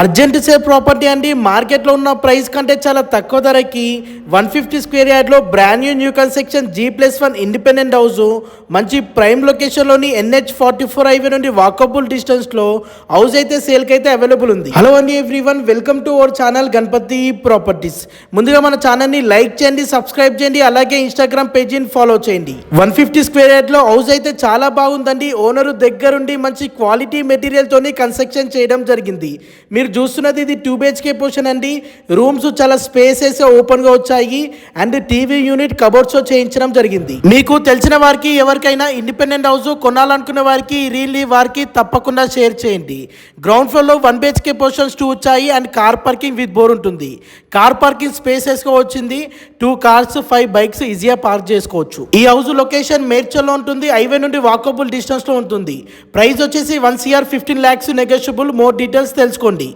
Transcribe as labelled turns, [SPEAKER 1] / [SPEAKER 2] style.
[SPEAKER 1] Urgent sale property అండి. మార్కెట్లో ఉన్న ప్రైస్ కంటే చాలా తక్కువ ధరకి 150 స్క్వేర్ యార్డ్లో brand new construction G+1 independent house, మంచి ప్రైమ్ లొకేషన్లోని NH44 హైవే నుండి వాకబుల్ డిస్టెన్స్లో హౌస్ అయితే సేల్కి అయితే అవైలబుల్ ఉంది. హలో అండి everyone, welcome to our channel Ganapati properties. ముందుగా మన ఛానల్ని లైక్ చేయండి, సబ్స్క్రైబ్ చేయండి, అలాగే ఇన్స్టాగ్రామ్ పేజీని ఫాలో చేయండి. 150 స్క్వేర్ యార్డ్లో హౌస్ అయితే చాలా బాగుందండి. ఓనరు దగ్గరుండి మంచి క్వాలిటీ మెటీరియల్తోని కన్స్ట్రక్షన్ చేయడం జరిగింది. మీరు చూస్తున్నది ఇది 2 BHK పోర్షన్ అండి. రూమ్స్ చాలా స్పేసెస్ ఓపెన్ గా వచ్చాయి అండ్ టీవీ యూనిట్ కబోర్డ్స్ చేయించడం జరిగింది. మీకు తెలిసిన వారికి ఎవరికైనా ఇండిపెండెంట్ హౌస్ కొనాలనుకునే వారికి వారికి తప్పకుండా షేర్ చేయండి. గ్రౌండ్ ఫ్లోర్ లో 1 BHK పోర్షన్స్ 2 వచ్చాయి and car parking with bore ఉంటుంది. కార్ పార్కింగ్ స్పేసెస్ గా వచ్చింది. 2 కార్స్ 5 బైక్స్ ఈజీగా పార్క్ చేసుకోవచ్చు. ఈ హౌస్ లొకేషన్ మేడ్చల్లో ఉంటుంది. హైవే నుండి వాకబుల్ డిస్టెన్స్ లో ఉంటుంది. ప్రైస్ వచ్చేసి 1 CR 15 lakhs negotiable. More details తెలుసుకోండి.